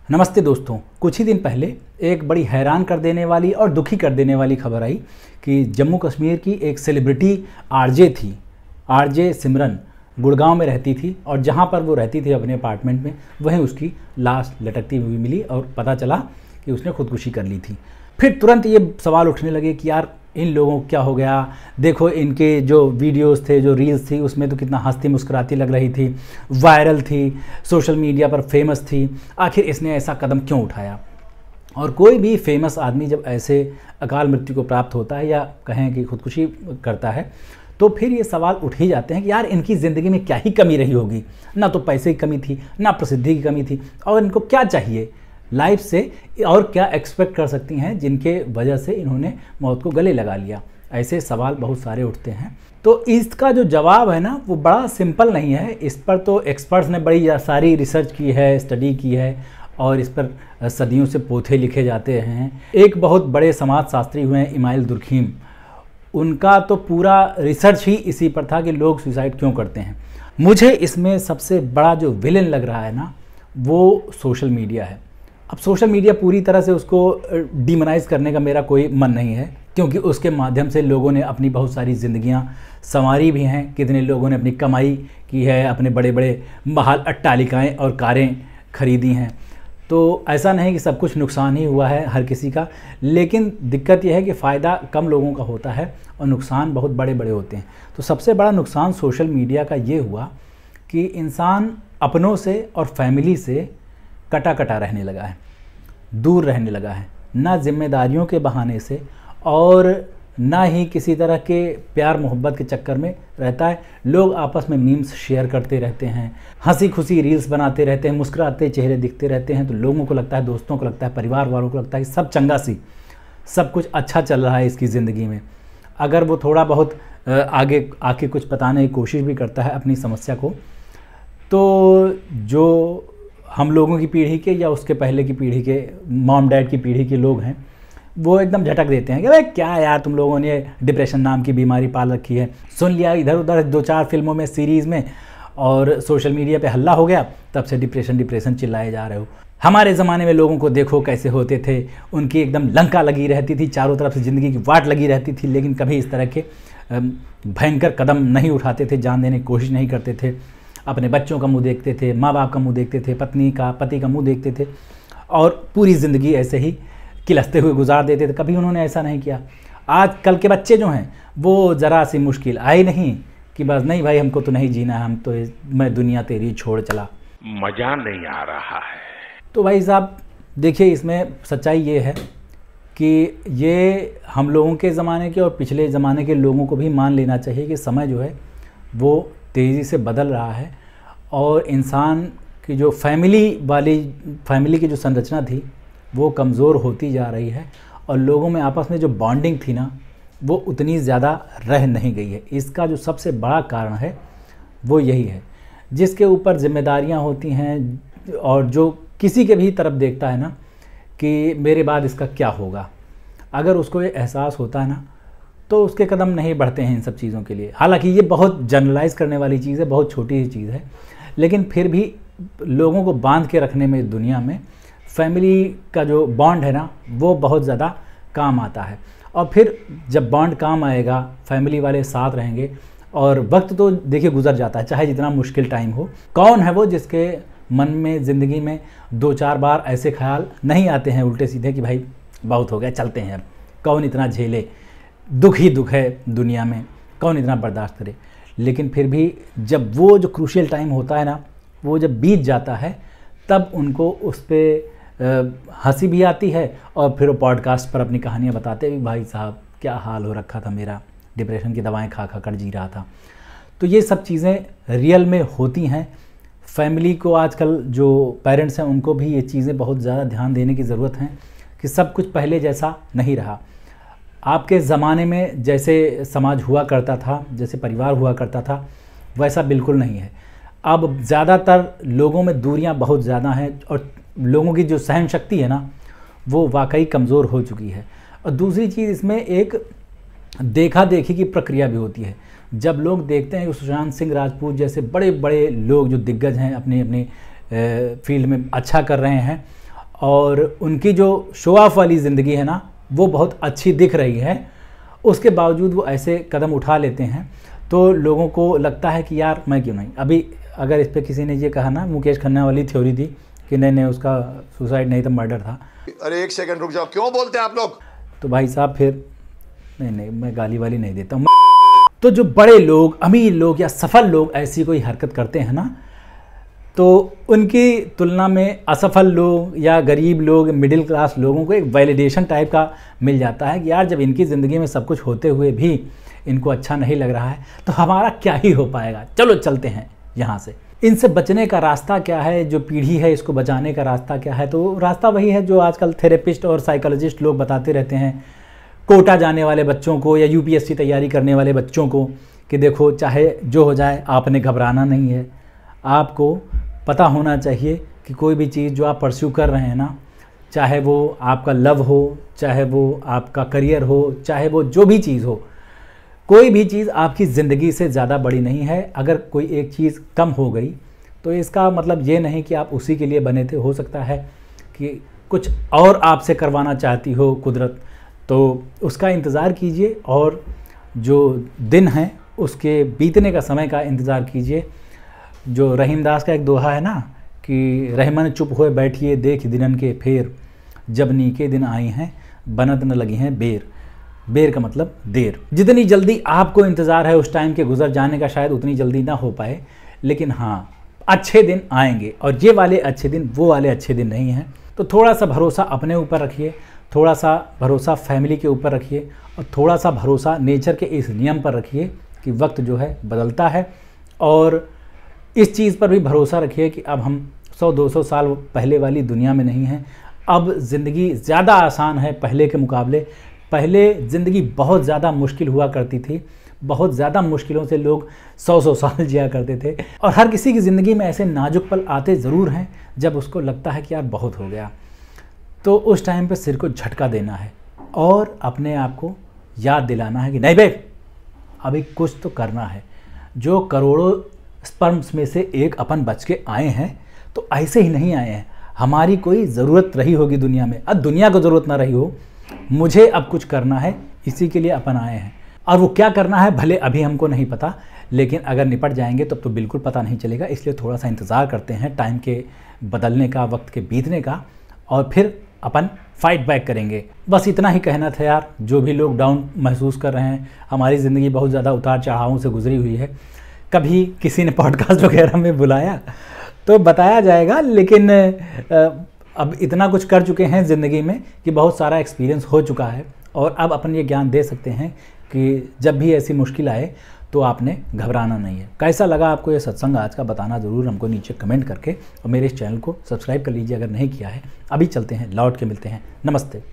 नमस्ते दोस्तों, कुछ ही दिन पहले एक बड़ी हैरान कर देने वाली और दुखी कर देने वाली खबर आई कि जम्मू कश्मीर की एक सेलिब्रिटी आरजे थी। आरजे सिमरन गुड़गांव में रहती थी और जहां पर वो रहती थी अपने अपार्टमेंट में, वहीं उसकी लाश लटकती हुई मिली और पता चला कि उसने खुदकुशी कर ली थी। फिर तुरंत ये सवाल उठने लगे कि यार इन लोगों को क्या हो गया, देखो इनके जो वीडियोस थे, जो रील्स थी, उसमें तो कितना हंसती मुस्कुराती लग रही थी, वायरल थी, सोशल मीडिया पर फेमस थी, आखिर इसने ऐसा कदम क्यों उठाया। और कोई भी फेमस आदमी जब ऐसे अकाल मृत्यु को प्राप्त होता है या कहें कि खुदकुशी करता है, तो फिर ये सवाल उठ ही जाते हैं कि यार इनकी ज़िंदगी में क्या ही कमी रही होगी। ना तो पैसे की कमी थी, ना प्रसिद्धि की कमी थी, और इनको क्या चाहिए लाइफ से, और क्या एक्सपेक्ट कर सकती हैं जिनके वजह से इन्होंने मौत को गले लगा लिया। ऐसे सवाल बहुत सारे उठते हैं। तो इसका जो जवाब है ना, वो बड़ा सिंपल नहीं है। इस पर तो एक्सपर्ट्स ने बड़ी सारी रिसर्च की है, स्टडी की है, और इस पर सदियों से पोथे लिखे जाते हैं। एक बहुत बड़े समाजशास्त्री हुए हैं इमाइल दुर्खीम, उनका तो पूरा रिसर्च ही इसी पर था कि लोग सुसाइड क्यों करते हैं। मुझे इसमें सबसे बड़ा जो विलेन लग रहा है ना, वो सोशल मीडिया है। अब सोशल मीडिया पूरी तरह से उसको डिमोनाइज करने का मेरा कोई मन नहीं है, क्योंकि उसके माध्यम से लोगों ने अपनी बहुत सारी ज़िंदगियां संवारी भी हैं। कितने लोगों ने अपनी कमाई की है, अपने बड़े बड़े महल अट्टालिकाएँ और कारें खरीदी हैं। तो ऐसा नहीं कि सब कुछ नुकसान ही हुआ है हर किसी का, लेकिन दिक्कत यह है कि फ़ायदा कम लोगों का होता है और नुकसान बहुत बड़े बड़े होते हैं। तो सबसे बड़ा नुकसान सोशल मीडिया का ये हुआ कि इंसान अपनों से और फैमिली से कटा कटा रहने लगा है, दूर रहने लगा है, ना जिम्मेदारियों के बहाने से और ना ही किसी तरह के प्यार मोहब्बत के चक्कर में रहता है। लोग आपस में मीम्स शेयर करते रहते हैं, हंसी खुशी रील्स बनाते रहते हैं, मुस्कुराते चेहरे दिखते रहते हैं। तो लोगों को लगता है, दोस्तों को लगता है, परिवार वालों को लगता है कि सब चंगा सी, सब कुछ अच्छा चल रहा है इसकी ज़िंदगी में। अगर वो थोड़ा बहुत आगे आके कुछ बताने की कोशिश भी करता है अपनी समस्या को, तो जो हम लोगों की पीढ़ी के या उसके पहले की पीढ़ी के मॉम डैड की पीढ़ी के लोग हैं, वो एकदम झटक देते हैं कि भाई क्या यार तुम लोगों ने डिप्रेशन नाम की बीमारी पाल रखी है। सुन लिया इधर उधर 2-4 फिल्मों में, सीरीज़ में, और सोशल मीडिया पे हल्ला हो गया, तब से डिप्रेशन चिल्लाए जा रहे हो। हमारे ज़माने में लोगों को देखो कैसे होते थे, उनकी एकदम लंका लगी रहती थी, चारों तरफ से ज़िंदगी की वाट लगी रहती थी, लेकिन कभी इस तरह के भयंकर कदम नहीं उठाते थे, जान देने की कोशिश नहीं करते थे। अपने बच्चों का मुंह देखते थे, माँ बाप का मुंह देखते थे, पति का मुंह देखते थे, और पूरी ज़िंदगी ऐसे ही किलसते हुए गुजार देते थे। कभी उन्होंने ऐसा नहीं किया। आजकल के बच्चे जो हैं, वो ज़रा सी मुश्किल आई नहीं कि बस नहीं भाई हमको तो नहीं जीना है, हम तो मैं दुनिया तेरी छोड़ चला, मज़ा नहीं आ रहा है। तो भाई साहब देखिए, इसमें सच्चाई ये है कि ये हम लोगों के ज़माने के और पिछले ज़माने के लोगों को भी मान लेना चाहिए कि समय जो है वो तेज़ी से बदल रहा है, और इंसान की जो फैमिली की जो संरचना थी वो कमज़ोर होती जा रही है, और लोगों में आपस में जो बॉन्डिंग थी ना, वो उतनी ज़्यादा रह नहीं गई है। इसका जो सबसे बड़ा कारण है वो यही है, जिसके ऊपर जिम्मेदारियां होती हैं, और जो किसी के भी तरफ देखता है ना कि मेरे बाद इसका क्या होगा, अगर उसको ये एहसास होता है ना, तो उसके कदम नहीं बढ़ते हैं इन सब चीज़ों के लिए। हालांकि ये बहुत जनरलाइज करने वाली चीज़ है, बहुत छोटी सी चीज़ है, लेकिन फिर भी लोगों को बांध के रखने में दुनिया में फैमिली का जो बॉन्ड है ना, वो बहुत ज़्यादा काम आता है। और फिर जब बॉन्ड काम आएगा, फैमिली वाले साथ रहेंगे, और वक्त तो देखिए गुजर जाता है, चाहे जितना मुश्किल टाइम हो। कौन है वो जिसके मन में ज़िंदगी में 2-4 बार ऐसे ख्याल नहीं आते हैं उल्टे सीधे कि भाई बहुत हो गया, चलते हैं अब, कौन इतना झेले, दुख ही दुख है दुनिया में, कौन इतना बर्दाश्त करे। लेकिन फिर भी जब वो जो क्रूशियल टाइम होता है ना, वो जब बीत जाता है, तब उनको उस पर हंसी भी आती है, और फिर वो पॉडकास्ट पर अपनी कहानियाँ बताते हैं, भाई साहब क्या हाल हो रखा था मेरा, डिप्रेशन की दवाएं खा खा कर जी रहा था। तो ये सब चीज़ें रियल में होती हैं। फैमिली को आजकल जो पेरेंट्स हैं, उनको भी ये चीज़ें बहुत ज़्यादा ध्यान देने की ज़रूरत है कि सब कुछ पहले जैसा नहीं रहा। आपके ज़माने में जैसे समाज हुआ करता था, जैसे परिवार हुआ करता था, वैसा बिल्कुल नहीं है। अब ज़्यादातर लोगों में दूरियां बहुत ज़्यादा हैं, और लोगों की जो सहन शक्ति है ना, वो वाकई कमज़ोर हो चुकी है। और दूसरी चीज़, इसमें एक देखा देखी की प्रक्रिया भी होती है। जब लोग देखते हैं कि सुशांत सिंह राजपूत जैसे बड़े बड़े लोग जो दिग्गज हैं, अपनी अपनी फील्ड में अच्छा कर रहे हैं, और उनकी जो शो ऑफ वाली ज़िंदगी है ना वो बहुत अच्छी दिख रही है, उसके बावजूद वो ऐसे कदम उठा लेते हैं तो लोगों को लगता है कि यार मैं क्यों नहीं। अभी अगर इस पर किसी ने ये कहा ना, मुकेश खन्ना वाली थ्योरी थी कि नहीं उसका सुसाइड नहीं था मर्डर था। अरे एक सेकंड रुक जाओ, क्यों बोलते हैं आप लोग? तो भाई साहब फिर नहीं मैं गाली वाली नहीं देता हूँ। तो जो बड़े लोग, अमीर लोग या सफल लोग ऐसी कोई हरकत करते हैं ना, तो उनकी तुलना में असफल लोग या गरीब लोग, मिडिल क्लास लोगों को एक वैलिडेशन टाइप का मिल जाता है कि यार जब इनकी ज़िंदगी में सब कुछ होते हुए भी इनको अच्छा नहीं लग रहा है तो हमारा क्या ही हो पाएगा, चलो चलते हैं यहाँ से। इनसे बचने का रास्ता क्या है, जो पीढ़ी है इसको बचाने का रास्ता क्या है? तो रास्ता वही है जो आजकल थेरेपिस्ट और साइकोलॉजिस्ट लोग बताते रहते हैं कोटा जाने वाले बच्चों को या यूपीएससी तैयारी करने वाले बच्चों को कि देखो चाहे जो हो जाए आपने घबराना नहीं है। आपको पता होना चाहिए कि कोई भी चीज़ जो आप परस्यू कर रहे हैं ना, चाहे वो आपका लव हो, चाहे वो आपका करियर हो, चाहे वो जो भी चीज़ हो, कोई भी चीज़ आपकी ज़िंदगी से ज़्यादा बड़ी नहीं है। अगर कोई एक चीज़ कम हो गई तो इसका मतलब ये नहीं कि आप उसी के लिए बने थे। हो सकता है कि कुछ और आपसे करवाना चाहती हो कुदरत, तो उसका इंतज़ार कीजिए और जो दिन है उसके बीतने का समय का इंतज़ार कीजिए। जो रहीम दास का एक दोहा है ना कि रहमन चुप होए बैठिए देख दिनन के फेर, जब नीके दिन आई हैं बनत न लगी हैं बेर। बेर का मतलब देर। जितनी जल्दी आपको इंतज़ार है उस टाइम के गुजर जाने का शायद उतनी जल्दी ना हो पाए, लेकिन हाँ अच्छे दिन आएंगे और ये वाले अच्छे दिन वो वाले अच्छे दिन नहीं हैं। तो थोड़ा सा भरोसा अपने ऊपर रखिए, थोड़ा सा भरोसा फैमिली के ऊपर रखिए और थोड़ा सा भरोसा नेचर के इस नियम पर रखिए कि वक्त जो है बदलता है। और इस चीज़ पर भी भरोसा रखिए कि अब हम 100-200 साल पहले वाली दुनिया में नहीं हैं। अब ज़िंदगी ज़्यादा आसान है पहले के मुकाबले। पहले ज़िंदगी बहुत ज़्यादा मुश्किल हुआ करती थी, बहुत ज़्यादा मुश्किलों से लोग 100-100 साल जिया करते थे। और हर किसी की ज़िंदगी में ऐसे नाजुक पल आते ज़रूर हैं जब उसको लगता है कि यार बहुत हो गया, तो उस टाइम पे सिर को झटका देना है और अपने आप को याद दिलाना है कि नहीं बे अभी कुछ तो करना है। जो करोड़ों स्पर्म्स में से एक अपन बच के आए हैं तो ऐसे ही नहीं आए हैं। हमारी कोई ज़रूरत रही होगी दुनिया में, अब दुनिया को ज़रूरत ना रही हो, मुझे अब कुछ करना है, इसी के लिए अपन आए हैं। और वो क्या करना है भले अभी हमको नहीं पता, लेकिन अगर निपट जाएंगे तब तो बिल्कुल पता नहीं चलेगा। इसलिए थोड़ा सा इंतज़ार करते हैं टाइम के बदलने का, वक्त के बीतने का, और फिर अपन फाइट बैक करेंगे। बस इतना ही कहना था यार। जो भी लोग डाउन महसूस कर रहे हैं, हमारी ज़िंदगी बहुत ज़्यादा उतार चढ़ावों से गुजरी हुई है। कभी किसी ने पॉडकास्ट वगैरह में बुलाया तो बताया जाएगा, लेकिन अब इतना कुछ कर चुके हैं ज़िंदगी में कि बहुत सारा एक्सपीरियंस हो चुका है और अब अपन ये ज्ञान दे सकते हैं कि जब भी ऐसी मुश्किल आए तो आपने घबराना नहीं है। कैसा लगा आपको ये सत्संग आज का, बताना ज़रूर हमको नीचे कमेंट करके, और मेरे इस चैनल को सब्सक्राइब कर लीजिए अगर नहीं किया है। अभी चलते हैं, लौट के मिलते हैं। नमस्ते।